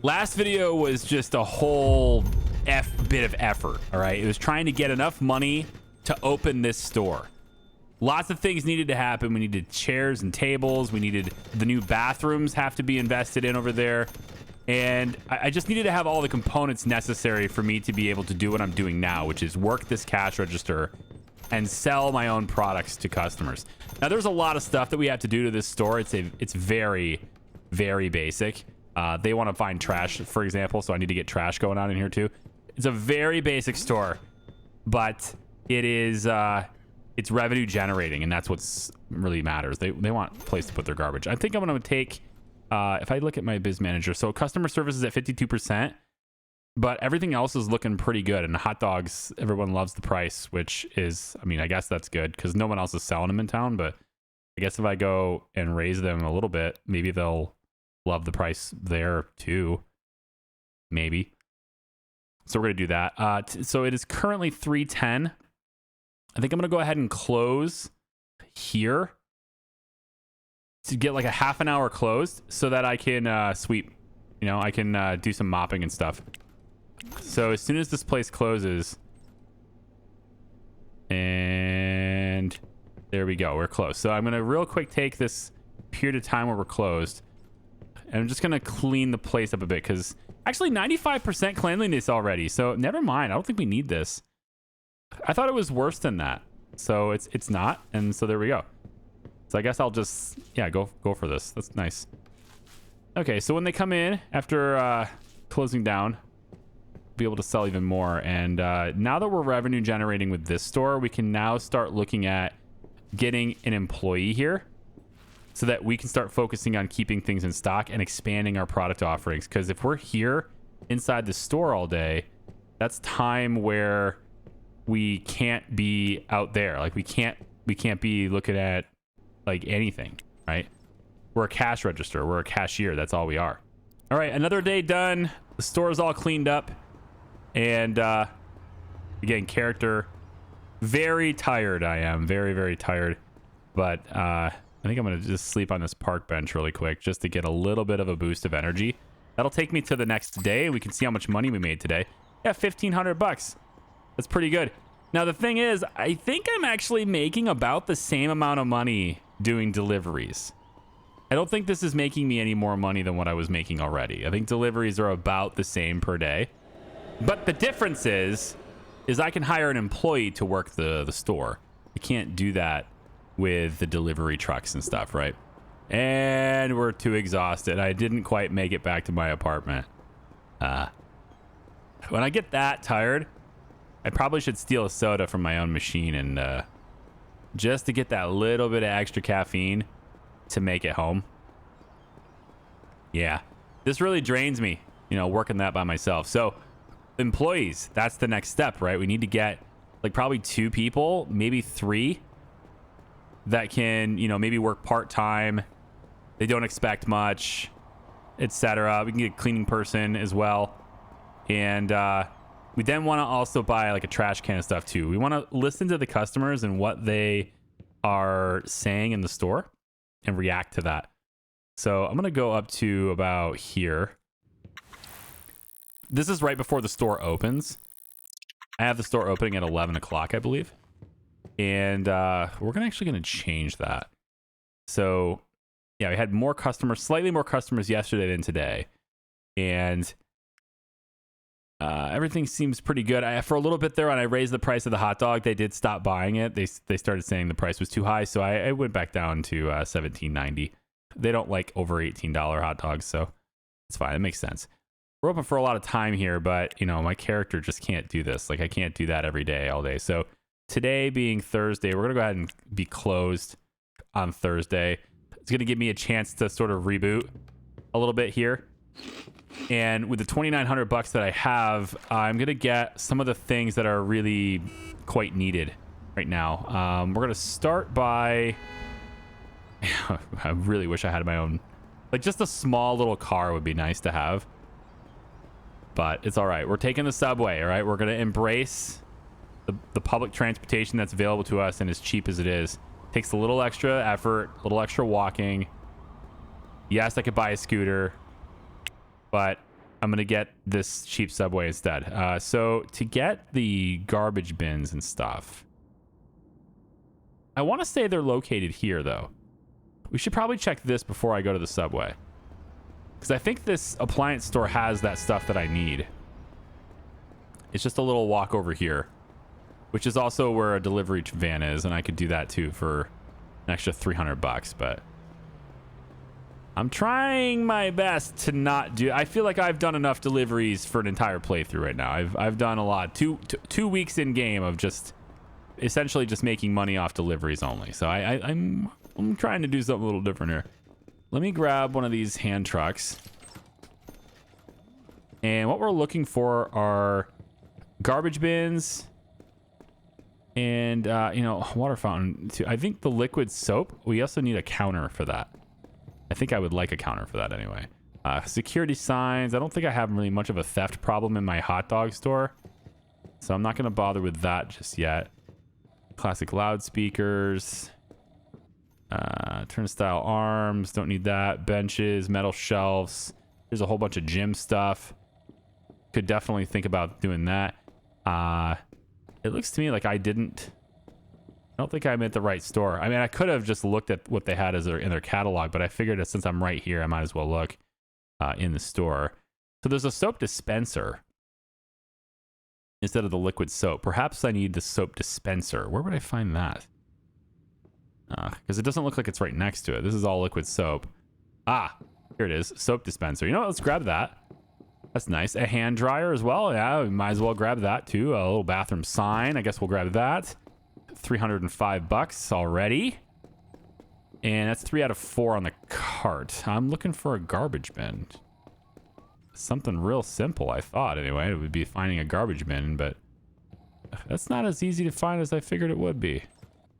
Last video was just a whole bit of effort, all right? It was trying to get enough money to open this store. Lots of things needed to happen. We needed chairs and tables. We needed the new bathrooms have to be invested in over there. And I just needed to have all the components necessary for me to be able to do what I'm doing now, which is work this cash register and sell my own products to customers. Now, there's a lot of stuff that we have to do to this store. It's very, very basic. They want to find trash, for example, so I need to get trash going on in here too. It's a very basic store, but it is it's revenue generating, and that's what's really matters. They want a place to put their garbage. I think I'm going to take if I look at my biz manager, so customer service is at 52%, but everything else is looking pretty good. And hot dogs, everyone loves the price, which is, I mean, I guess that's good because no one else is selling them in town. But I guess if I go and raise them a little bit, maybe they'll love the price there too. Maybe. So we're going to do that. So it is currently 3:10. I think I'm going to go ahead and close here to get like a half an hour closed so that I can sweep. You know, I can do some mopping and stuff. So as soon as this place closes, and there we go, we're closed. So I'm going to real quick take this period of time where we're closed, and I'm just going to clean the place up a bit because actually 95% cleanliness already. So never mind. I don't think we need this. I thought it was worse than that. So it's not. And so there we go. So I guess I'll just, yeah, go for this. That's nice. Okay, so when they come in after closing down, be able to sell even more. And now that we're revenue generating with this store, we can now start looking at getting an employee here so that we can start focusing on keeping things in stock and expanding our product offerings. Because if we're here inside the store all day, that's time where we can't be out there. Like we can't be looking at like anything, right? We're a cash register. We're a cashier. That's all we are. All right, another day done. The store is all cleaned up. And again, character, very tired. I am very, very tired. But I think I'm going to just sleep on this park bench really quick just to get a little bit of a boost of energy. That'll take me to the next day. We can see how much money we made today. Yeah, 1,500 bucks. That's pretty good. Now, the thing is, I think I'm actually making about the same amount of money doing deliveries. I don't think this is making me any more money than what I was making already. I think deliveries are about the same per day. But the difference is I can hire an employee to work the store. I can't do that with the delivery trucks and stuff, right? And we're too exhausted. I didn't quite make it back to my apartment. When I get that tired, I probably should steal a soda from my own machine and just to get that little bit of extra caffeine to make it home. Yeah, this really drains me, you know, working that by myself. So employees, that's the next step, right? We need to get like probably 2 people, maybe 3 that can, you know, maybe work part-time. They don't expect much, etc. We can get a cleaning person as well. And we then want to also buy like a trash can and stuff too. We want to listen to the customers and what they are saying in the store and react to that. So I'm going to go up to about here. This is right before the store opens. I have the store opening at 11 o'clock, I believe. And we're actually going to change that. So yeah, we had more customers, slightly more customers yesterday than today. And everything seems pretty good. For a little bit there, when I raised the price of the hot dog, they did stop buying it. They started saying the price was too high, so I went back down to $17.90. They don't like over $18 hot dogs, so it's fine. It makes sense. We're open for a lot of time here, but you know, my character just can't do this. Like I can't do that every day, all day. So today being Thursday, we're gonna go ahead and be closed on Thursday. It's gonna give me a chance to sort of reboot a little bit here. And with the 2,900 bucks that I have, I'm going to get some of the things that are really quite needed right now. We're going to start by... I really wish I had my own... Like, just a small little car would be nice to have. But it's all right. We're taking the subway, all right? We're going to embrace the public transportation that's available to us and as cheap as it is. Takes a little extra effort, a little extra walking. Yes, I could buy a scooter. But I'm going to get this cheap subway instead. So to get the garbage bins and stuff, I want to say they're located here, though. We should probably check this before I go to the subway, because I think this appliance store has that stuff that I need. It's just a little walk over here, which is also where a delivery van is, and I could do that too for an extra $300, but I'm trying my best to not do. I feel like I've done enough deliveries for an entire playthrough right now. I've done a lot. Two weeks in game of just essentially just making money off deliveries only. So I'm trying to do something a little different here. Let me grab one of these hand trucks. And what we're looking for are garbage bins and, water fountain too. I think the liquid soap, we also need a counter for that. I think I would like a counter for that anyway. Security signs. I don't think I have really much of a theft problem in my hot dog store, so I'm not going to bother with that just yet. Classic loudspeakers. Turnstile arms. Don't need that. Benches. Metal shelves. There's a whole bunch of gym stuff. Could definitely think about doing that. It looks to me like I don't think I'm at the right store. I mean, I could have just looked at what they had as in their catalog, but I figured that since I'm right here, I might as well look in the store. So there's a soap dispenser instead of the liquid soap. Perhaps I need the soap dispenser. Where would I find that? Because it doesn't look like it's right next to it. This is all liquid soap. Ah, here it is. Soap dispenser. You know what? Let's grab that. That's nice. A hand dryer as well. Yeah, we might as well grab that too. A little bathroom sign. I guess we'll grab that. $305 already. And that's 3 out of 4 on the cart. I'm looking for a garbage bin. Something real simple, I thought anyway. It would be finding a garbage bin, but that's not as easy to find as I figured it would be.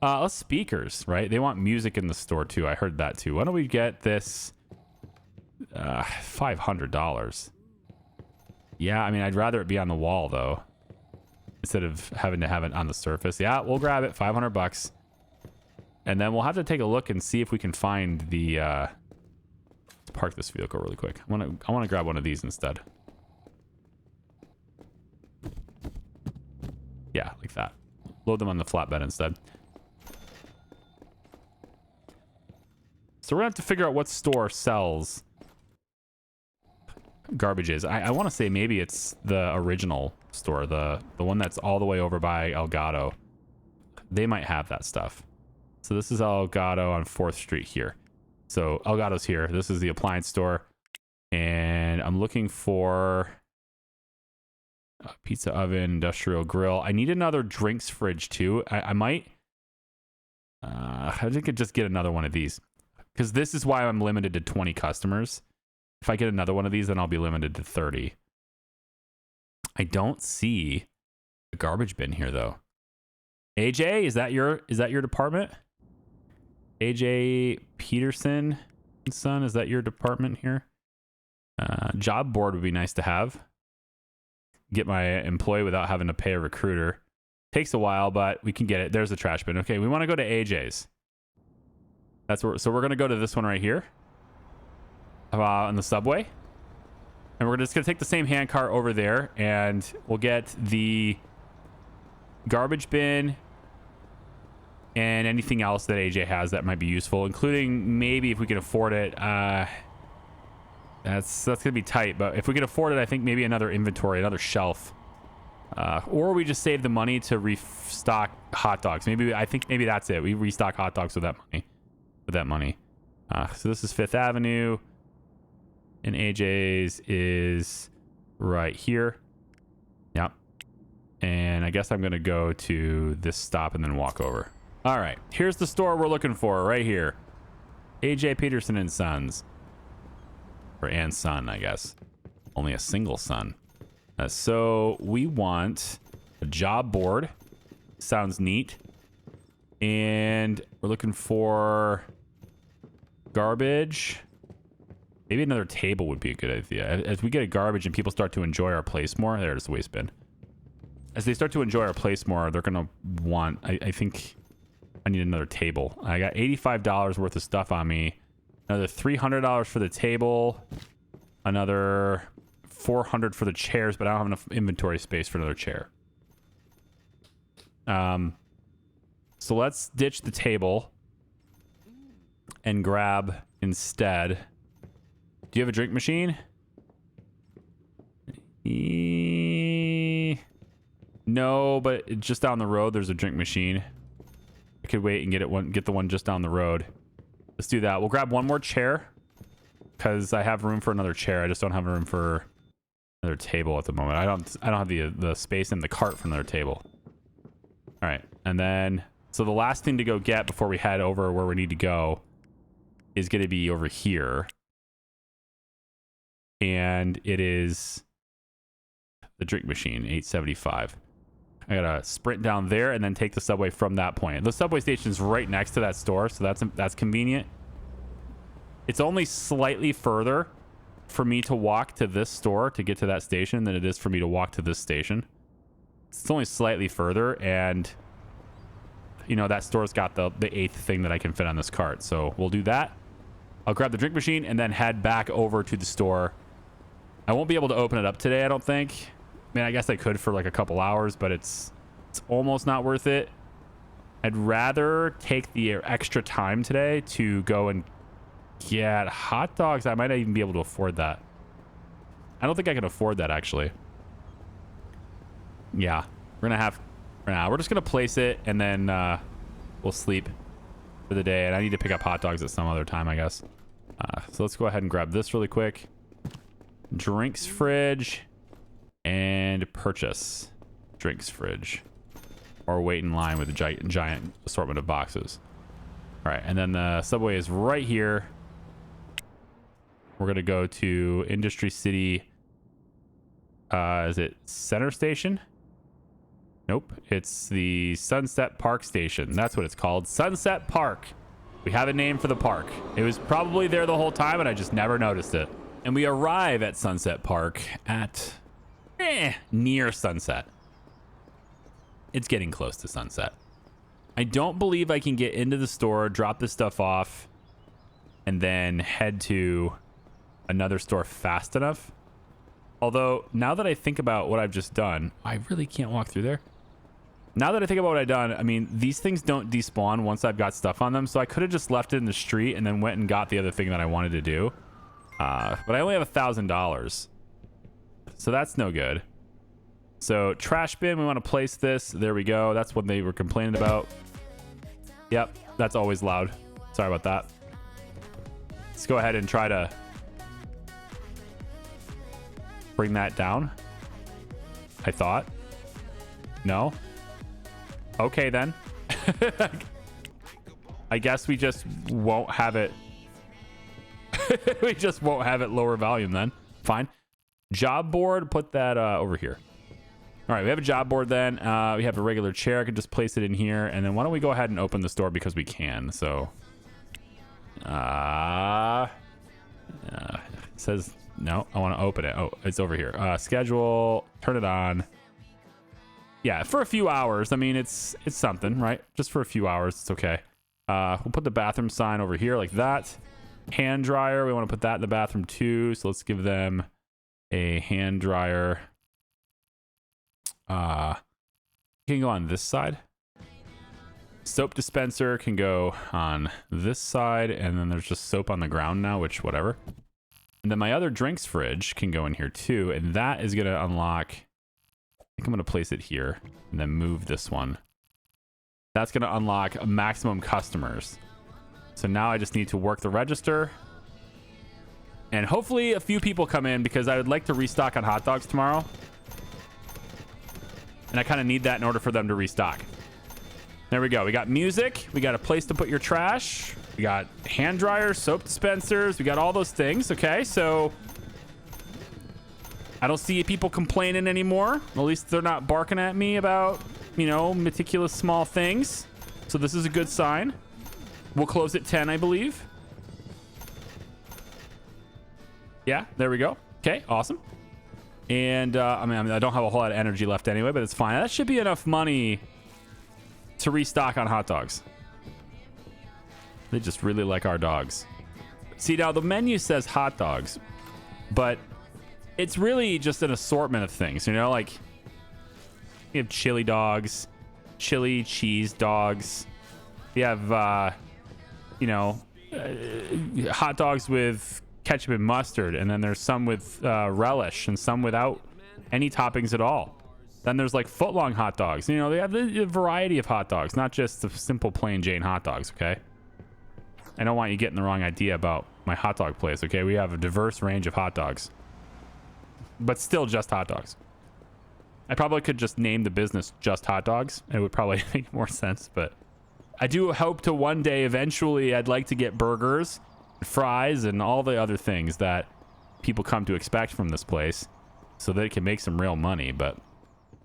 Let's speakers, right? They want music in the store too. I heard that too. Why don't we get this $500? Yeah, I mean, I'd rather it be on the wall though, instead of having to have it on the surface. Yeah, we'll grab it. $500. And then we'll have to take a look and see if we can find the let's park this vehicle really quick. I want to grab one of these instead. Yeah, like that. Load them on the flatbed instead. So we're gonna have to figure out what store sells garbages. I want to say maybe it's the original store, the one that's all the way over by Elgato. They might have that stuff. So this is Elgato on 4th Street here. So Elgato's here. This is the appliance store. And I'm looking for a pizza oven, industrial grill. I need another drinks fridge too. I might... I think I could just get another one of these. Because this is why I'm limited to 20 customers. If I get another one of these, then I'll be limited to 30. I don't see a garbage bin here though. AJ, is that your department? AJ Peterson and Son, is that your department here? Job board would be nice to have. Get my employee without having to pay a recruiter. Takes a while, but we can get it. There's the trash bin. Okay, we want to go to AJ's. That's where. So we're gonna go to this one right here. On the subway, and we're just gonna take the same hand cart over there, and we'll get the garbage bin and anything else that AJ has that might be useful, including maybe if we can afford it. That's gonna be tight, but if we can afford it, I think maybe another inventory, another shelf, or we just save the money to restock hot dogs. I think maybe that's it. We restock hot dogs with that money. So this is 5th Avenue. And AJ's is right here. Yep. And I guess I'm going to go to this stop and then walk over. All right. Here's the store we're looking for right here. AJ Peterson and Sons. Or and Son, I guess. Only a single son. So we want a job board. Sounds neat. And we're looking for garbage. Maybe another table would be a good idea. As we get a garbage and people start to enjoy our place more, there's the waste bin. As they start to enjoy our place more, they're going to want, I think I need another table. I got $85 worth of stuff on me. Another $300 for the table. Another 400 for the chairs, but I don't have enough inventory space for another chair. So let's ditch the table and grab instead. Do you have a drink machine? No, but just down the road there's a drink machine. I could wait and get the one just down the road. Let's do that. We'll grab one more chair because I have room for another chair. I just don't have room for another table at the moment. I don't have the space in the cart for another table. All right, and then so the last thing to go get before we head over where we need to go is going to be over here, and it is the drink machine, 875. I gotta sprint down there and then take the subway from that point. The subway station is right next to that store, so that's convenient. It's only slightly further for me to walk to this store to get to that station than it is for me to walk to this station. It's only slightly further, and you know that store's got the 8th thing that I can fit on this cart, so we'll do that. I'll grab the drink machine and then head back over to the store. I won't be able to open it up today, I don't think. I mean, I guess I could for like a couple hours, but it's almost not worth it. I'd rather take the extra time today to go and get hot dogs. I might not even be able to afford that. I don't think I can afford that, actually. Yeah, we're just gonna place it and then we'll sleep for the day, and I need to pick up hot dogs at some other time, I guess. So let's go ahead and grab this really quick. Drinks fridge and purchase drinks fridge, or wait in line with a giant assortment of boxes. All right, and then the subway is right here. We're gonna go to Industry City. Is it Center Station? Nope, it's the Sunset Park Station. That's what it's called, Sunset Park. We have a name for the park. It was probably there the whole time and I just never noticed it. And we arrive at Sunset Park at near sunset. It's getting close to sunset. I don't believe I can get into the store, drop this stuff off, and then head to another store fast enough. Although, now that I think about what I've just done, I really can't walk through there. Now that I think about what I've done, I mean, these things don't despawn once I've got stuff on them, so I could have just left it in the street and then went and got the other thing that I wanted to do. But I only have $1,000. So that's no good. So trash bin, we want to place this. There we go. That's what they were complaining about. Yep, that's always loud. Sorry about that. Let's go ahead and try to bring that down. I thought. No? Okay, then. I guess we just won't have it. We just won't have it lower volume then. Fine. Job board, put that over here. All right, we have a job board then. We have a regular chair. I can just place it in here. And then why don't we go ahead and open the store because we can. So, it says, no, I want to open it. Oh, it's over here. Schedule, turn it on. Yeah, for a few hours. I mean, it's something, right? Just for a few hours, it's okay. We'll put the bathroom sign over here like that. Hand dryer, we want to put that in the bathroom too. So let's give them a hand dryer. Can go on this side. Soap dispenser can go on this side, and then there's just soap on the ground now, which whatever. And then my other drinks fridge can go in here too, and that is going to unlock. I think I'm going to place it here and then move this one. That's going to unlock maximum customers. So now I just need to work the register. And hopefully a few people come in because I would like to restock on hot dogs tomorrow. And I kind of need that in order for them to restock. There we go. We got music. We got a place to put your trash. We got hand dryers, soap dispensers. We got all those things. Okay, so I don't see people complaining anymore. At least they're not barking at me about, you know, meticulous small things. So this is a good sign. We'll close at 10, I believe. Yeah, there we go. Okay, awesome. And I mean, I don't have a whole lot of energy left anyway, but it's fine. That should be enough money to restock on hot dogs. They just really like our dogs. See, now the menu says hot dogs, but it's really just an assortment of things, you know, like we have chili dogs, chili cheese dogs. We have, you know, hot dogs with ketchup and mustard, and then there's some with relish and some without any toppings at all. Then there's like foot-long hot dogs. You know, they have the variety of hot dogs, not just the simple plain Jane hot dogs, okay? I don't want you getting the wrong idea about my hot dog place, okay? We have a diverse range of hot dogs, but still just hot dogs. I probably could just name the business Just Hot Dogs. It would probably make more sense, but I do hope to one day, eventually, I'd like to get burgers, fries, and all the other things that people come to expect from this place so that it can make some real money. But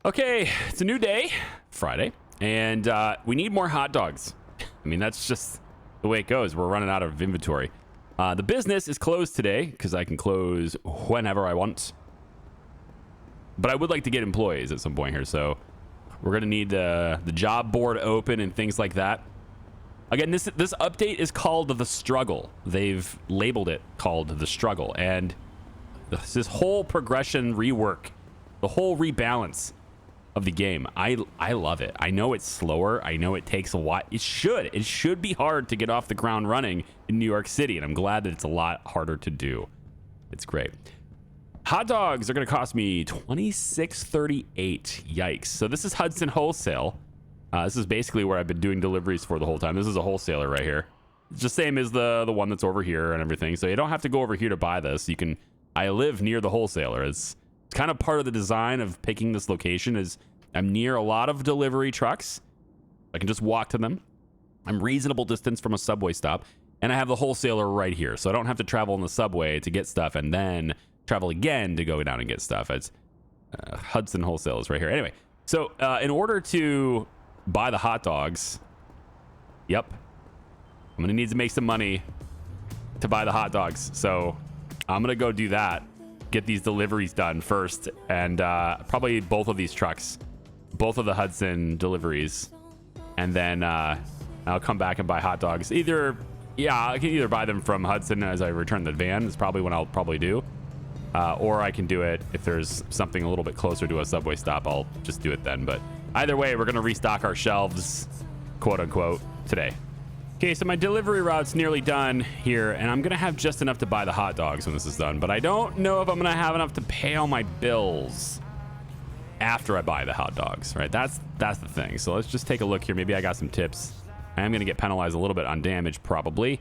okay, it's a new day, Friday, and we need more hot dogs. I mean, that's just the way it goes. We're running out of inventory. The business is closed today because I can close whenever I want. But I would like to get employees at some point here, so we're going to need the job board open and things like that. Again, this update is called The Struggle. They've labeled it called The Struggle. And this whole progression rework, the whole rebalance of the game, I love it. I know it's slower. I know it takes a while. It should be hard to get off the ground running in New York City, and I'm glad that it's a lot harder to do. It's great. Hot dogs are going to cost me $26.38. Yikes. So this is Hudson Wholesale. This is basically where I've been doing deliveries for the whole time. This is a wholesaler right here. It's the same as the one that's over here and everything. So you don't have to go over here to buy this. You can. I live near the wholesaler. It's kind of part of the design of picking this location is I'm near a lot of delivery trucks. I can just walk to them. I'm reasonable distance from a subway stop. And I have the wholesaler right here. So I don't have to travel in the subway to get stuff and then travel again to go down and get stuff. It's Hudson Wholesale is right here. Anyway, so in order to buy the hot dogs, yep, I'm gonna need to make some money to buy the hot dogs. So I'm gonna go do that, get these deliveries done first, and probably both of these trucks, both of the Hudson deliveries, and then I'll come back and buy hot dogs. I can either buy them from Hudson as I return the van. That's probably what I'll probably do. Or I can do it if there's something a little bit closer to a subway stop. I'll just do it then. But either way, we're going to restock our shelves, quote unquote, today. Okay, so my delivery route's nearly done here, and I'm going to have just enough to buy the hot dogs when this is done. But I don't know if I'm going to have enough to pay all my bills after I buy the hot dogs, right? That's the thing. So let's just take a look here. Maybe I got some tips. I am going to get penalized a little bit on damage, probably.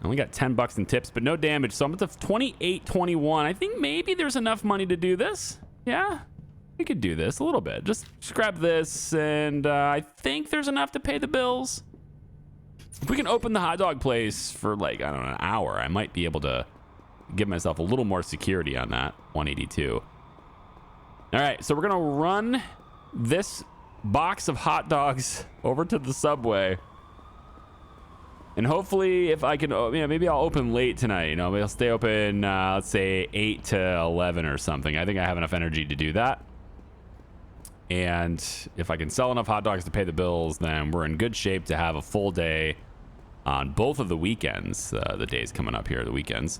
I only got $10 in tips, but no damage. So I'm up to 28.21. I think maybe there's enough money to do this. Yeah, we could do this a little bit. Just grab this, and I think there's enough to pay the bills. If we can open the hot dog place for like, I don't know, an hour, I might be able to give myself a little more security on that. 182. All right, so we're going to run this box of hot dogs over to the subway. And hopefully, if I can, maybe I'll open late tonight. Maybe I'll stay open, let's say 8 to 11 or something. I think I have enough energy to do that. And if I can sell enough hot dogs to pay the bills, then we're in good shape to have a full day on both of the weekends. The days coming up here, the weekends.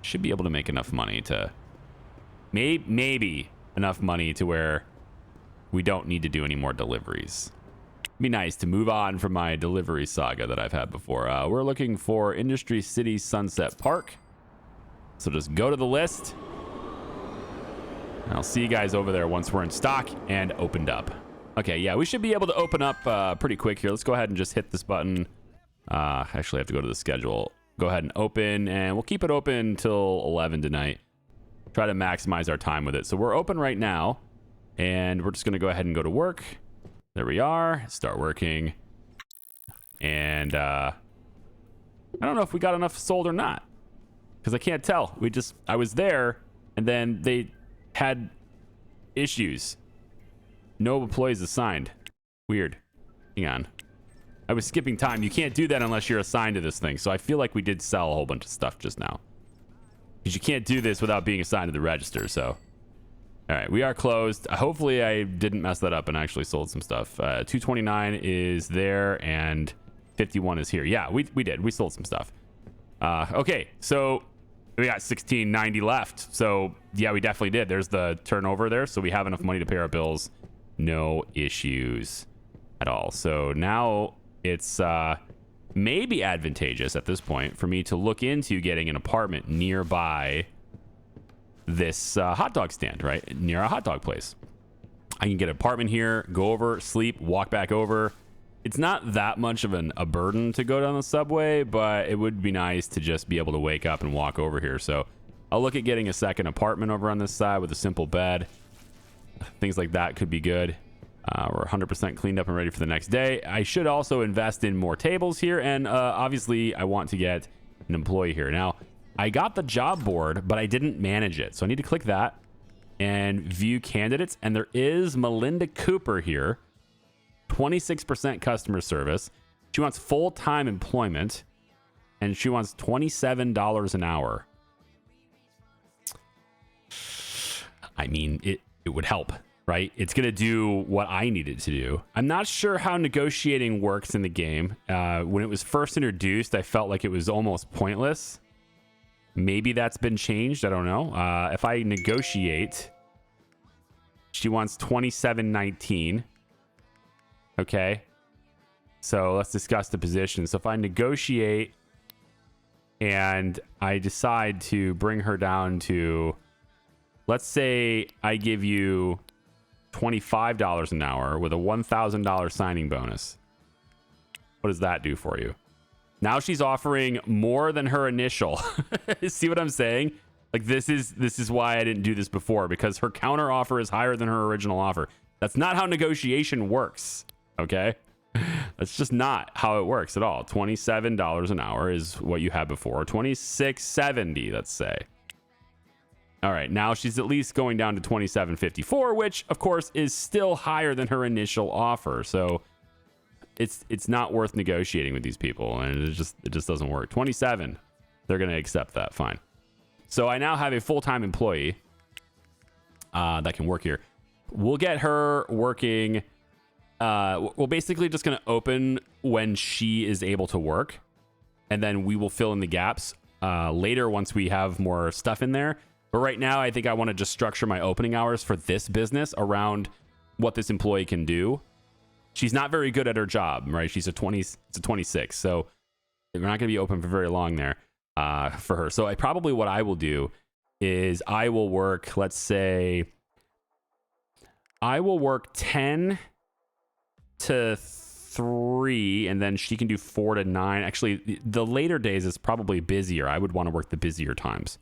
Should be able to make enough money to, maybe enough money to where we don't need to do any more deliveries. Be nice to move on from my delivery saga that I've had before. We're looking for Industry City Sunset Park. So just go to the list. And I'll see you guys over there once we're in stock and opened up. Okay, yeah, we should be able to open up pretty quick here. Let's go ahead and just hit this button. Actually, I have to go to the schedule. Go ahead and open, and we'll keep it open till 11 tonight. Try to maximize our time with it. So we're open right now, and we're just going to go ahead and go to work. There we are. Start working. And I don't know if we got enough sold or not, because I can't tell. I was there, and then they had issues. No employees assigned. Weird. Hang on. I was skipping time. You can't do that unless you're assigned to this thing. So I feel like we did sell a whole bunch of stuff just now, because you can't do this without being assigned to the register. So all right, we are closed. Hopefully I didn't mess that up and actually sold some stuff. 229 is there and 51 is here. Yeah, we did. We sold some stuff. Okay, so We got 1690 left. So yeah, we definitely did. There's the turnover there. So we have enough money to pay our bills. No issues at all. So now it's maybe advantageous at this point for me to look into getting an apartment nearby this hot dog stand, right? Near a hot dog place. I can get an apartment here, go over, sleep, walk back over. It's not that much of a burden to go down the subway, but it would be nice to just be able to wake up and walk over here. So I'll look at getting a second apartment over on this side with a simple bed. Things like that could be good. We're 100% cleaned up and ready for the next day. I should also invest in more tables here. And obviously, I want to get an employee here. Now, I got the job board, but I didn't manage it. So I need to click that and view candidates. And there is Melinda Cooper here. 26% customer service. She wants full-time employment, and she wants $27 an hour. I mean, it would help, right? It's going to do what I need it to do. I'm not sure how negotiating works in the game. When it was first introduced, I felt like it was almost pointless. Maybe that's been changed. I don't know. If I negotiate, she wants $27.19. Okay, so let's discuss the position. So if I negotiate and I decide to bring her down to, let's say I give you $25 an hour with a $1,000 signing bonus. What does that do for you? Now she's offering more than her initial. See what I'm saying? Like this is why I didn't do this before, because her counter offer is higher than her original offer. That's not how negotiation works. Okay, that's just not how it works at all. $27 an hour is what you had before. $26.70, let's say. All right, now she's at least going down to $27.54, which of course is still higher than her initial offer. So it's not worth negotiating with these people, and it just doesn't work. 27, they're gonna accept that, fine. So I now have a full-time employee that can work here. We'll get her working. We're basically just going to open when she is able to work, and then we will fill in the gaps later once we have more stuff in there. But right now, I think I want to just structure my opening hours for this business around what this employee can do. She's not very good at her job, right? She's a 26, so we're not going to be open for very long there for her. So what I will do is I will work, let's say, I will work 10 to 3, and then she can do 4 to 9. Actually, the later days is probably busier. I would want to work the busier times.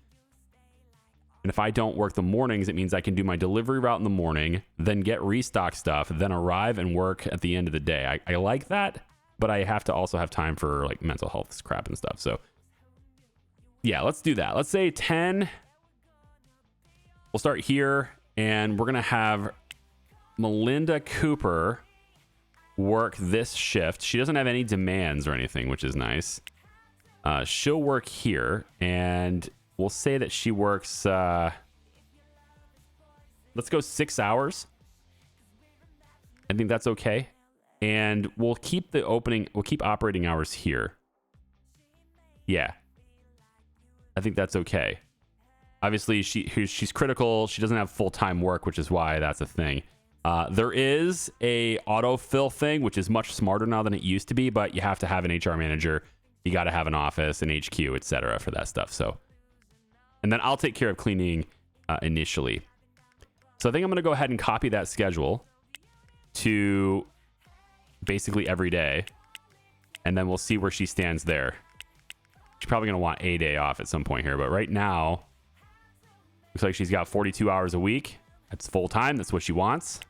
And if I don't work the mornings, it means I can do my delivery route in the morning, then get restock stuff, then arrive and work at the end of the day. I like that, but I have to also have time for like mental health crap and stuff. So yeah, let's do that. Let's say 10. We'll start here, and we're going to have Melinda Cooper work this shift. She doesn't have any demands or anything, which is nice. She'll work here, and we'll say that she works, let's go 6 hours. I think that's okay. And we'll keep we'll keep operating hours here. Yeah. I think that's okay. Obviously, she's critical. She doesn't have full-time work, which is why that's a thing. There is a autofill thing, which is much smarter now than it used to be, but you have to have an HR manager. You got to have an office, an HQ, etc. for that stuff. So, and then I'll take care of cleaning initially. So I think I'm going to go ahead and copy that schedule to basically every day, and then we'll see where she stands there. She's probably going to want a day off at some point here, but right now, looks like she's got 42 hours a week. That's full time. That's what she wants.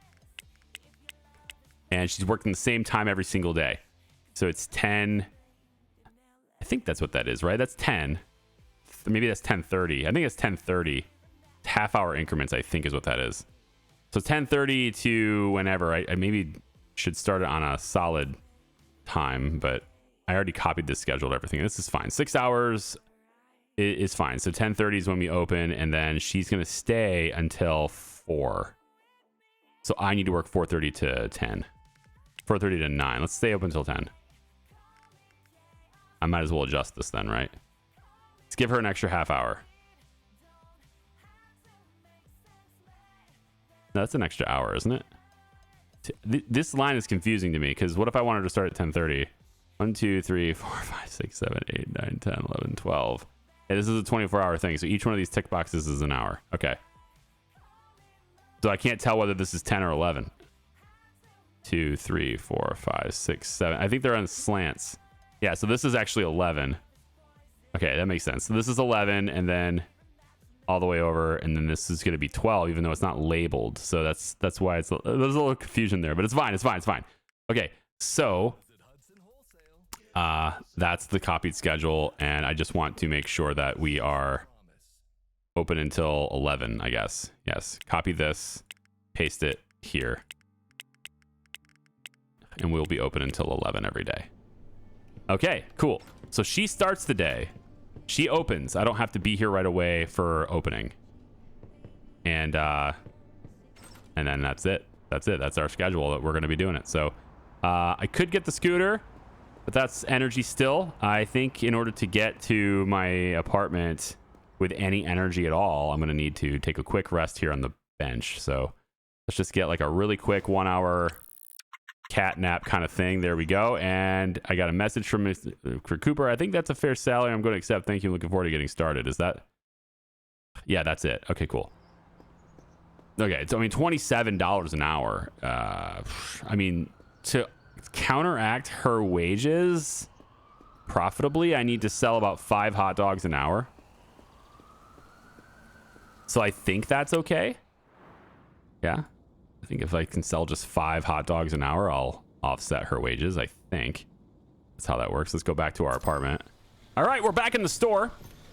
And she's working the same time every single day. So it's 10. I think that's what that is, right? That's 10. Maybe that's 10:30. I think it's 10:30. Half-hour increments, I think, is what that is. So 10:30 to whenever. I maybe should start it on a solid time, but I already copied this schedule and everything. This is fine. 6 hours is fine. So 10:30 is when we open, and then she's going to stay until 4. So I need to work 4:30 to 10. 4:30 to 9. Let's stay open until 10. I might as well adjust this then, right? Let's give her an extra half hour. That's an extra hour, isn't it? This line is confusing to me because what if I wanted to start at 10:30? 1, 2, 3, 4, 5, 6, 7, 8, 9, 10, 11, 12. Yeah, this is a 24-hour thing. So each one of these tick boxes is an hour. Okay. So I can't tell whether this is 10 or 11. 2, 3, 4, 5, 6, 7. I think they're on slants. Yeah, so this is actually 11. Okay, that makes sense. So this is 11 and then all the way over, and then this is going to be 12, even though it's not labeled. So that's why there's a little confusion there, but it's fine. It's fine. It's fine. Okay, so that's the copied schedule, and I just want to make sure that we are open until 11, I guess. Yes, copy this, paste it here, and we'll be open until 11 every day. Okay, cool. So she starts the day. She opens. I don't have to be here right away for opening. And then that's it. That's it. That's our schedule that we're going to be doing it. So I could get the scooter, but that's energy still. I think in order to get to my apartment with any energy at all, I'm going to need to take a quick rest here on the bench. So let's just get like a really quick 1 hour cat nap kind of thing. There we go. And I got a message from Mr. Cooper. I think that's a fair salary. I'm going to accept. Thank you. Looking forward to getting started. Is that? Yeah, that's it. Okay, cool. Okay, so I mean, $27 an hour. I mean, to counteract her wages profitably, I need to sell about 5 hot dogs an hour. So I think that's okay. Yeah. I think if I can sell just 5 hot dogs an hour, I'll offset her wages. I think that's how that works. Let's go back to our apartment. All right, we're back in the store.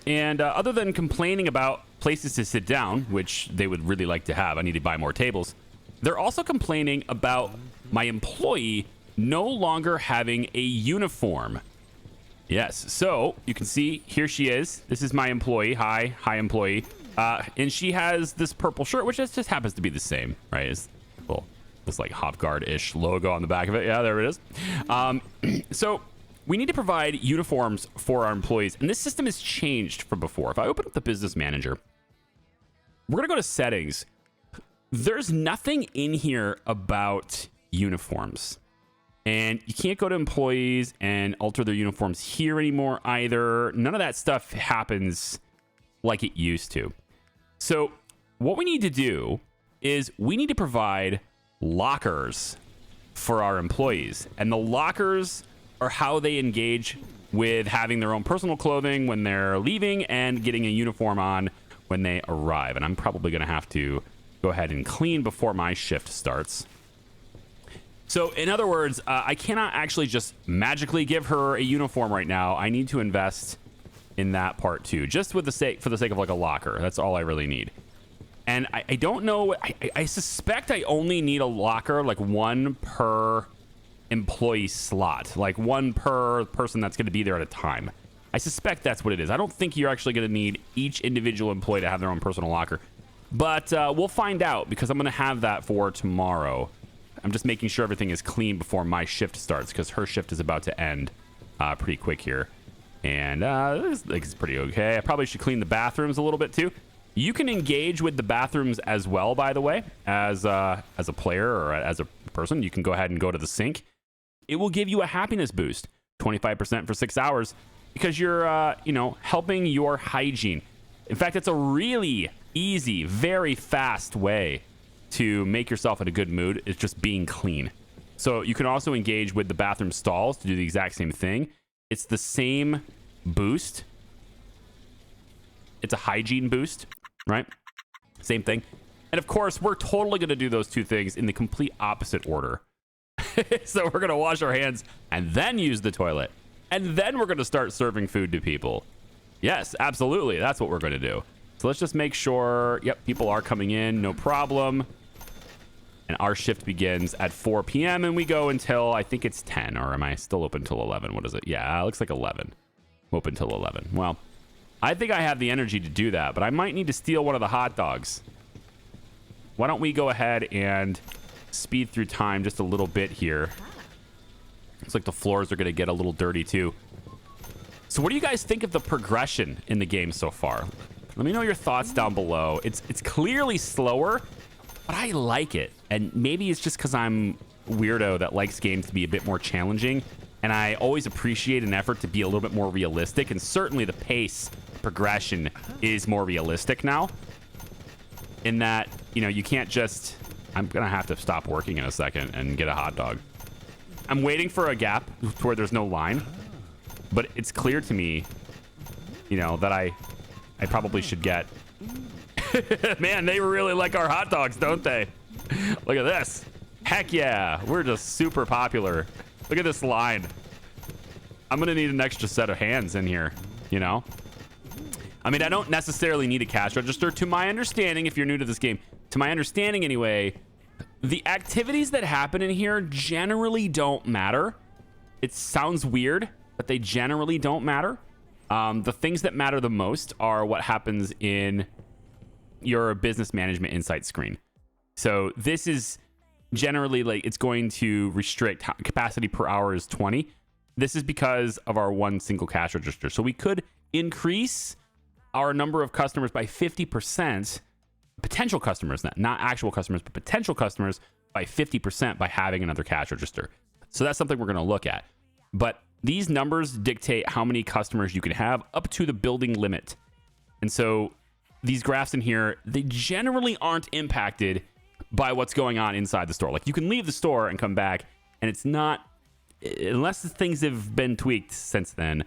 And other than complaining about places to sit down, which they would really like to have, I need to buy more tables. They're also complaining about my employee no longer having a uniform. Yes, so you can see here she is. This is my employee. Hi employee. And she has this purple shirt, which just happens to be the same, right? It's this like Hopguard-ish logo on the back of it. Yeah, there it is. So we need to provide uniforms for our employees, and this system has changed from before. If I open up the business manager, we're gonna go to settings. There's nothing in here about uniforms, and you can't go to employees and alter their uniforms here anymore either. None of that stuff happens like it used to. So what we need to do is we need to provide lockers for our employees, and the lockers are how they engage with having their own personal clothing when they're leaving and getting a uniform on when they arrive. And I'm probably going to have to go ahead and clean before my shift starts. So in other words, I cannot actually just magically give her a uniform right now. I need to invest in that part too, just for the sake of like a locker. That's all I really need. And I don't know. I suspect I only need a locker, like 1 per employee slot, like 1 per person that's going to be there at a time. I suspect that's what it is. I don't think you're actually going to need each individual employee to have their own personal locker, but we'll find out because I'm going to have that for tomorrow. I'm just making sure everything is clean before my shift starts because her shift is about to end pretty quick here. And this is pretty okay. I probably should clean the bathrooms a little bit too. You can engage with the bathrooms as well, by the way, as a player or as a person. You can go ahead and go to the sink. It will give you a happiness boost, 25% for 6 hours, because you're, helping your hygiene. In fact, it's a really easy, very fast way to make yourself in a good mood. It's just being clean. So you can also engage with the bathroom stalls to do the exact same thing. It's the same boost. It's a hygiene boost, right? Same thing. And of course, we're totally going to do those two things in the complete opposite order. So we're going to wash our hands and then use the toilet. And then we're going to start serving food to people. Yes, absolutely. That's what we're going to do. So let's just make sure, yep, people are coming in, no problem. And our shift begins at 4 p.m. and we go until, I think it's 10, or am I still open till 11? What is it? Yeah, it looks like 11. I'm open till 11. Well, I think I have the energy to do that, but I might need to steal one of the hot dogs. Why don't we go ahead and speed through time just a little bit here. Looks like the floors are going to get a little dirty too. So what do you guys think of the progression in the game so far? Let me know your thoughts down below. It's clearly slower, but I like it. And maybe it's just because I'm a weirdo that likes games to be a bit more challenging. And I always appreciate an effort to be a little bit more realistic. And certainly the pace progression is more realistic now. In that, you know, you can't just... I'm going to have to stop working in a second and get a hot dog. I'm waiting for a gap to where there's no line. But it's clear to me, you know, that I probably should get... Man, they really like our hot dogs, don't they? Look at this. Heck yeah. We're just super popular. Look at this line. I'm going to need an extra set of hands in here, you know? I mean, I don't necessarily need a cash register. To my understanding, if you're new to this game, to my understanding anyway, the activities that happen in here generally don't matter. It sounds weird, but they generally don't matter. The things that matter the most are what happens in your business management insight screen. So this is generally like it's going to restrict capacity per hour is 20. This is because of our one single cash register. So we could increase our number of customers by 50%, potential customers, not actual customers, but potential customers by 50% by having another cash register. So that's something we're going to look at. But these numbers dictate how many customers you can have up to the building limit. And so these graphs in here, they generally aren't impacted by what's going on inside the store. Like you can leave the store and come back and it's not, unless things have been tweaked since then,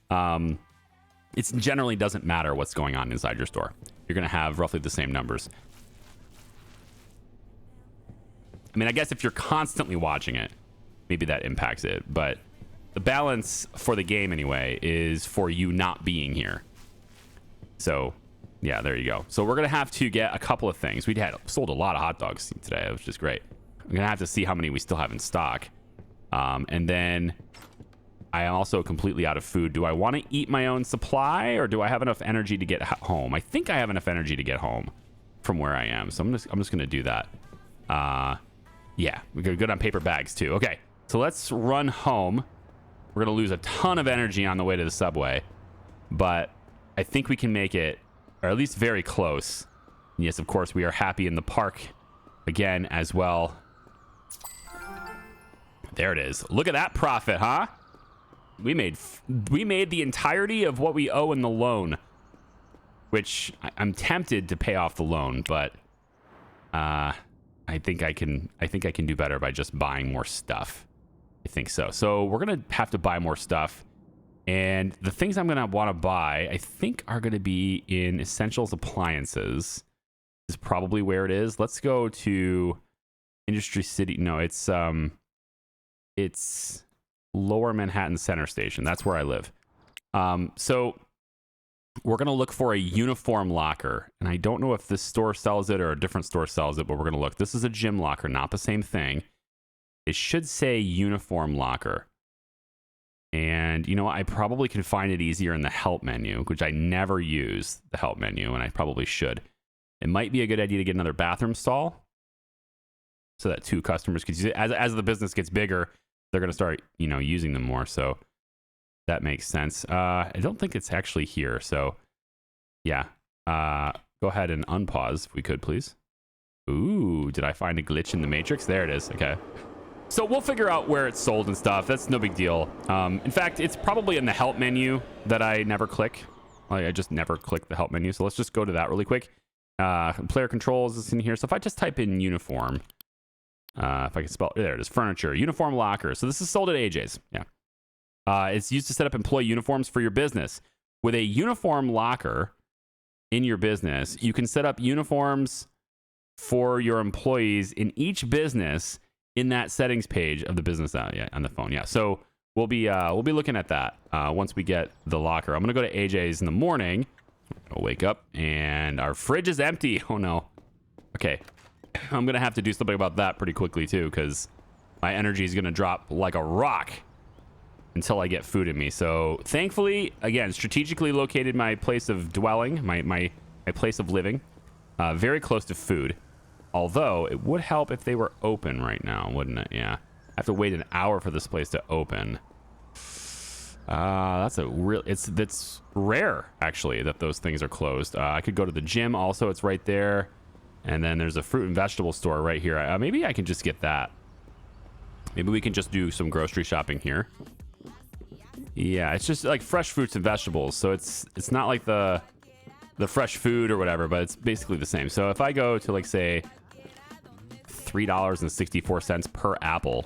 it generally doesn't matter what's going on inside your store. You're going to have roughly the same numbers. I mean, I guess if you're constantly watching it, maybe that impacts it. But the balance for the game anyway is for you not being here. So yeah, there you go. So we're going to have to get a couple of things. We sold a lot of hot dogs today, which is great. I'm going to have to see how many we still have in stock. And then I am also completely out of food. Do I want to eat my own supply or do I have enough energy to get home? I think I have enough energy to get home from where I am. So I'm just going to do that. Yeah, we're good on paper bags too. Okay, so let's run home. We're going to lose a ton of energy on the way to the subway, but I think we can make it, or at least very close. And yes, of course, we are happy in the park again as well. There it is. Look at that profit, huh? We made the entirety of what we owe in the loan, which I'm tempted to pay off the loan, but I think I can do better by just buying more stuff. I think so. So we're gonna have to buy more stuff, and the things I'm gonna want to buy, I think, are gonna be in essentials appliances. Is probably where it is. Let's go to Industry City. No, it's Lower Manhattan Center Station. That's where I live. So we're going to look for a uniform locker. And I don't know if this store sells it or a different store sells it, but we're going to look. This is a gym locker, not the same thing. It should say uniform locker. And, you know, I probably can find it easier in the help menu, which I never use the help menu, and I probably should. It might be a good idea to get another bathroom stall so that two customers could use it. As the business gets bigger, they're going to start, you know, using them more. So that makes sense. I don't think it's actually here. So yeah, go ahead and unpause if we could, please. Ooh, did I find a glitch in the matrix? There it is. Okay. So we'll figure out where it's sold and stuff. That's no big deal. In fact, it's probably in the help menu that I never click. Like, I just never click the help menu. So let's just go to that really quick. Player controls is in here. So if I just type in uniform, if I can spell, there it is, furniture, uniform locker. So this is sold at AJ's. Yeah. It's used to set up employee uniforms for your business. With a uniform locker in your business, you can set up uniforms for your employees in each business in that settings page of the business on the phone. Yeah. So we'll be looking at that once we get the locker. I'm gonna go to AJ's in the morning. I'll wake up and our fridge is empty. Oh no. Okay. I'm gonna have to do something about that pretty quickly too, because my energy is gonna drop like a rock until I get food in me. So thankfully, again, strategically located my place of dwelling, my place of living, very close to food. Although it would help if they were open right now, wouldn't it? Yeah. I have to wait an hour for this place to open. It's rare actually that those things are closed. I could go to the gym also. It's right there. And then there's a fruit and vegetable store right here. Maybe I can just get that. Maybe we can just do some grocery shopping here. Yeah, it's just like fresh fruits and vegetables. So it's not like the fresh food or whatever, but it's basically the same. So if I go to like say $3.64 per apple,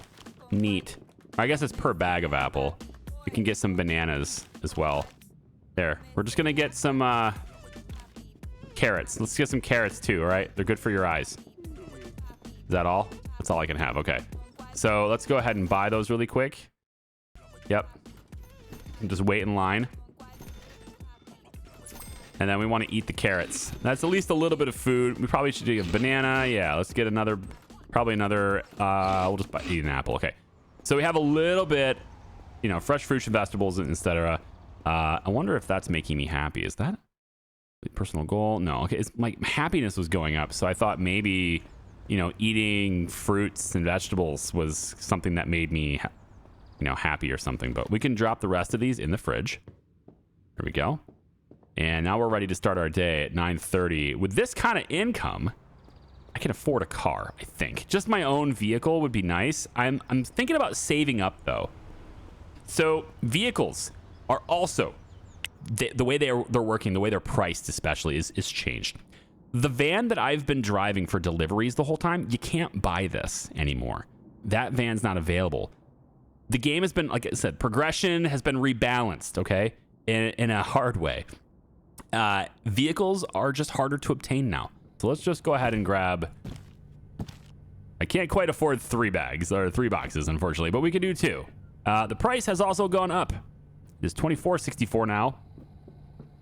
neat. I guess it's per bag of apple. We can get some bananas as well. There. We're just gonna get some carrots. Let's get some carrots too, all right? They're good for your eyes. Is that all? That's all I can have. Okay. So let's go ahead and buy those really quick. Yep. And just wait in line. And then we want to eat the carrots. That's at least a little bit of food. We probably should do a banana. Yeah, let's get another, probably another, we'll just eat an apple. Okay. So we have a little bit, you know, fresh fruits and vegetables, etc. I wonder if that's making me happy. Is that personal goal? No. Okay. It's my happiness was going up. So I thought maybe, you know, eating fruits and vegetables was something that made me, you know, happy or something. But we can drop the rest of these in the fridge. Here we go. And now we're ready to start our day at 9:30. With this kind of income, I can afford a car, I think. Just my own vehicle would be nice. I'm thinking about saving up, though. So vehicles are also, the way they're working, the way they're priced especially, is changed. The van that I've been driving for deliveries the whole time, you can't buy this anymore. That van's not available. The game has been, like I said, progression has been rebalanced, okay, in a hard way. Vehicles are just harder to obtain now. So let's just go ahead and grab... I can't quite afford 3 bags, or 3 boxes, unfortunately, but we can do 2. The price has also gone up. It's $24.64 now.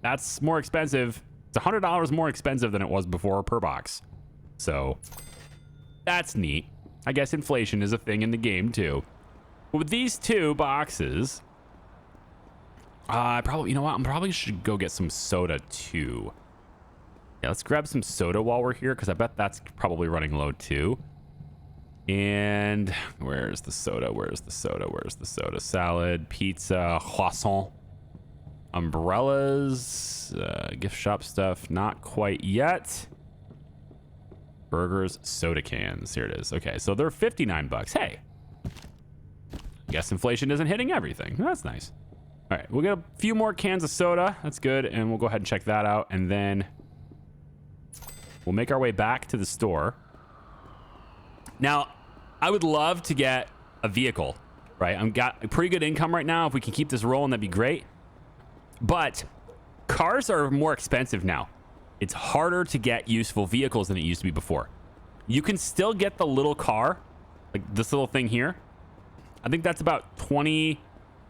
That's more expensive. It's $100 more expensive than it was before per box. So that's neat. I guess inflation is a thing in the game too. But with these 2 boxes, I probably, you know what? I probably should go get some soda too. Yeah, let's grab some soda while we're here, because I bet that's probably running low too. And where's the soda? Where's the soda? Where's the soda? Salad, pizza, croissant, umbrellas, gift shop stuff. Not quite yet. Burgers, soda cans. Here it is. Okay, so they're 59 bucks. Hey, guess inflation isn't hitting everything. That's nice. All right, we'll get a few more cans of soda. That's good, and we'll go ahead and check that out, and then we'll make our way back to the store. Now, I would love to get a vehicle, right? I've got a pretty good income right now. If we can keep this rolling, that'd be great. But cars are more expensive now. It's harder to get useful vehicles than it used to be before. You can still get the little car, like this little thing here. I think that's about 20,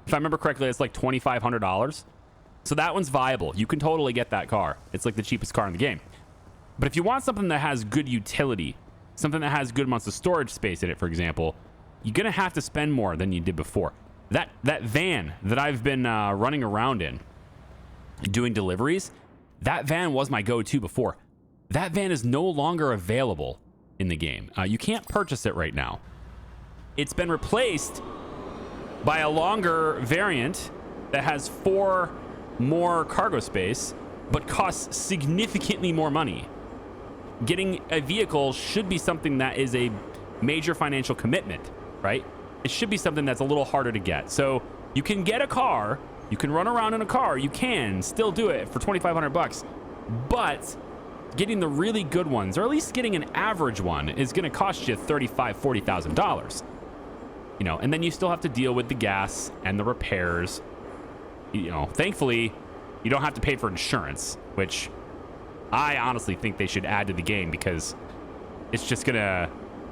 if I remember correctly, it's like $2,500. So that one's viable. You can totally get that car. It's like the cheapest car in the game. But if you want something that has good utility, something that has good amounts of storage space in it, for example, you're going to have to spend more than you did before. That van that I've been running around in, doing deliveries, that van was my go-to before. That van is no longer available in the game. You can't purchase it right now. It's been replaced by a longer variant that has 4 more cargo space, but costs significantly more money. Getting a vehicle should be something that is a major financial commitment, right? It should be something that's a little harder to get. So you can get a car, you can run around in a car, you can still do it for 2,500 bucks, but getting the really good ones, or at least getting an average one, is going to cost you $35,000, $40,000. You know, and then you still have to deal with the gas and the repairs. You know, thankfully, you don't have to pay for insurance, which I honestly think they should add to the game, because it's just going to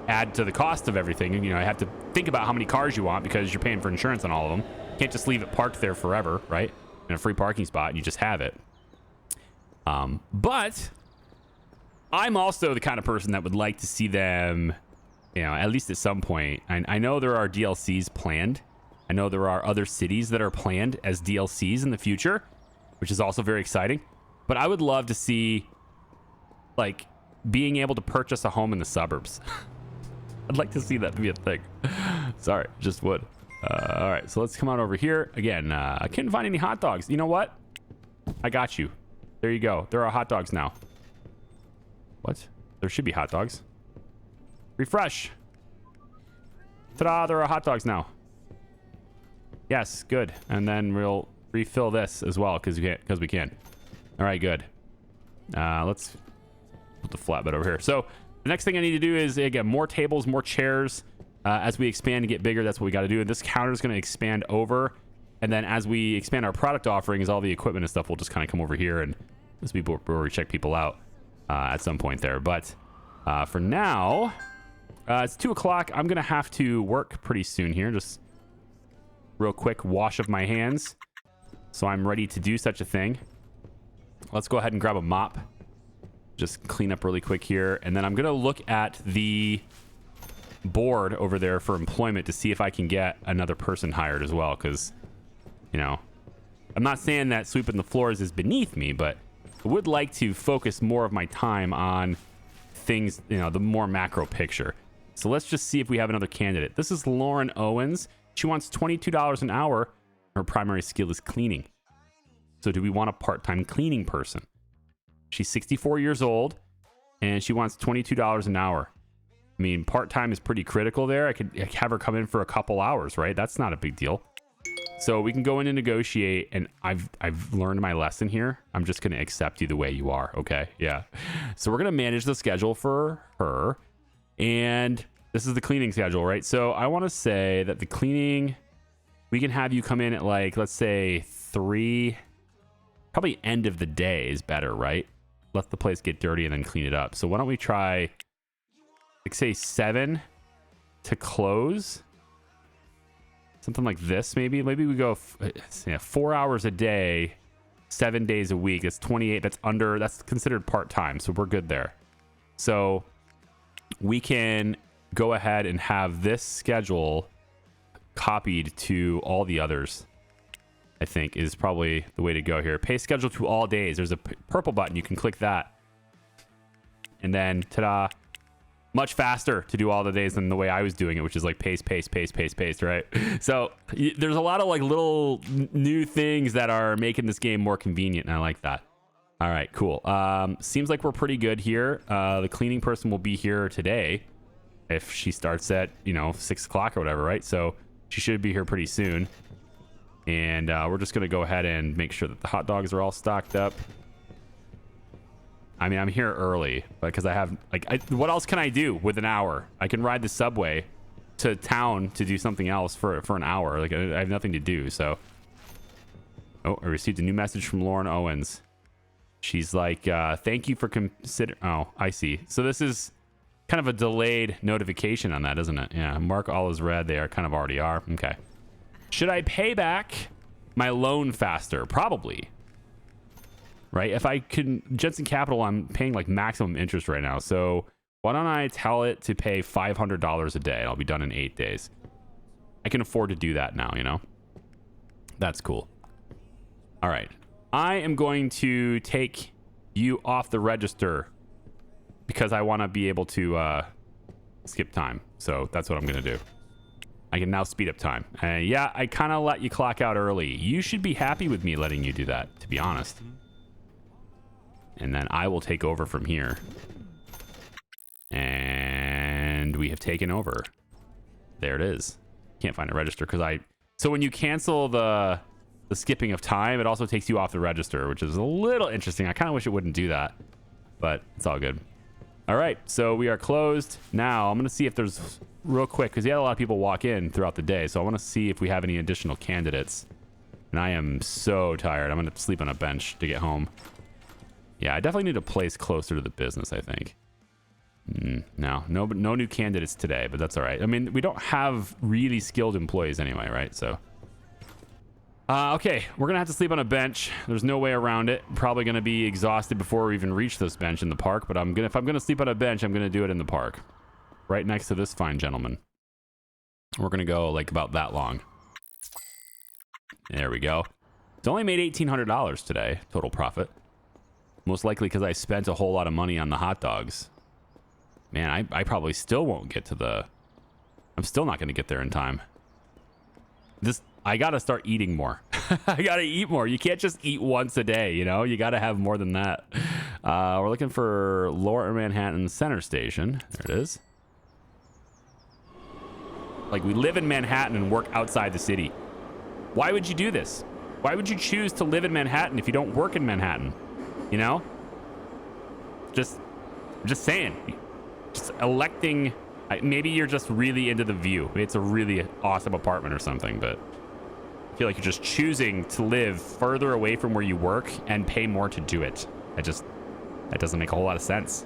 add to the cost of everything. And, you know, I have to think about how many cars you want, because you're paying for insurance on all of them. You can't just leave it parked there forever, right? In a free parking spot, and you just have it. But I'm also the kind of person that would like to see them, you know, at least at some point. I know there are DLCs planned. I know there are other cities that are planned as DLCs in the future, which is also very exciting. But I would love to see, like, being able to purchase a home in the suburbs. I'd like to see that be a thing. Sorry, just would. All right, so let's come on over here. Again, I couldn't find any hot dogs. You know what? I got you. There you go. There are hot dogs now. What? There should be hot dogs. Refresh. Ta-da, there are hot dogs now. Yes, good. And then we'll refill this as well because we can. All right, good. Let's put the flatbed over here. So the next thing I need to do is, again, more tables, more chairs. As we expand and get bigger, that's what we got to do. And this counter is going to expand over. And then as we expand our product offerings, all the equipment and stuff will just kind of come over here. And as we check people out at some point there. But for now, it's 2 o'clock. I'm going to have to work pretty soon here. Just real quick wash of my hands. So I'm ready to do such a thing. Let's go ahead and grab a mop. Just clean up really quick here. And then I'm going to look at the board over there for employment to see if I can get another person hired as well. Because, you know, I'm not saying that sweeping the floors is beneath me, but I would like to focus more of my time on things, you know, the more macro picture. So let's just see if we have another candidate. This is Lauren Owens. She wants $22 an hour. Her primary skill is cleaning. So do we want a part-time cleaning person? She's 64 years old and she wants $22 an hour. I mean, part-time is pretty critical there. I could have her come in for a couple hours, right? That's not a big deal. So we can go in and negotiate, and I've learned my lesson here. I'm just going to accept you the way you are, okay? Yeah. So we're going to manage the schedule for her, and this is the cleaning schedule, right? So I want to say that the cleaning, we can have you come in at, like, let's say 3, probably end of the day is better, right? Let the place get dirty and then clean it up. So why don't we try, like, say 7 to close? Something like this, maybe. Maybe we go 4 hours a day, 7 days a week. That's 28. That's considered part-time. So we're good there. So we can go ahead and have this schedule copied to all the others, I think is probably the way to go here. Pay schedule to all days. There's a purple button. You can click that. And then, ta-da. Much faster to do all the days than the way I was doing it, which is like paste, right? So there's a lot of like little new things that are making this game more convenient, and I like that. All right, cool. Seems like we're pretty good here. The cleaning person will be here today if she starts at, 6 o'clock or whatever, right? So she should be here pretty soon. And we're just going to go ahead and make sure that the hot dogs are all stocked up. I mean, I'm here early because I have, what else can I do with an hour? I can ride the subway to town to do something else for an hour. Like, I have nothing to do, so. Oh, I received a new message from Lauren Owens. She's like, thank you for Oh, I see. So this is kind of a delayed notification on that, isn't it? Yeah, mark all as read. They kind of already are. Okay. Should I pay back my loan faster? Probably. Right? If I can, Jensen Capital, I'm paying like maximum interest right now. So why don't I tell it to pay $500 a day? I'll be done in 8 days. I can afford to do that now, That's cool. All right. I am going to take you off the register because I want to be able to skip time. So that's what I'm going to do. I can now speed up time. Yeah, I kind of let you clock out early. You should be happy with me letting you do that, to be honest. And then I will take over from here. And we have taken over. There it is. Can't find a register because so when you cancel the skipping of time, it also takes you off the register, which is a little interesting. I kind of wish it wouldn't do that, but it's all good. All right, so we are closed. Now I'm going to see if there's, real quick, because you had a lot of people walk in throughout the day, so I want to see if we have any additional candidates. And I am so tired. I'm going to sleep on a bench to get home. Yeah, I definitely need a place closer to the business, I think. No new candidates today, but that's all right. I mean, we don't have really skilled employees anyway, right? So, okay, we're going to have to sleep on a bench. There's no way around it. Probably going to be exhausted before we even reach this bench in the park, but if I'm going to sleep on a bench, I'm going to do it in the park. Right next to this fine gentleman. We're going to go like about that long. There we go. It's only made $1,800 today, total profit. Most likely because I spent a whole lot of money on the hot dogs. Man, I probably still won't get to I'm still not going to get there in time. I got to start eating more. I gotta eat more. You can't just eat once a day, you know? You gotta have more than that. We're looking for Lower Manhattan Center Station. There it is. Like, we live in Manhattan and work outside the city. Why would you do this? Why would you choose to live in Manhattan if you don't work in Manhattan? You know? Just saying. Just electing... Maybe you're just really into the view. It's a really awesome apartment or something, but I feel like you're just choosing to live further away from where you work and pay more to do it. That doesn't make a whole lot of sense.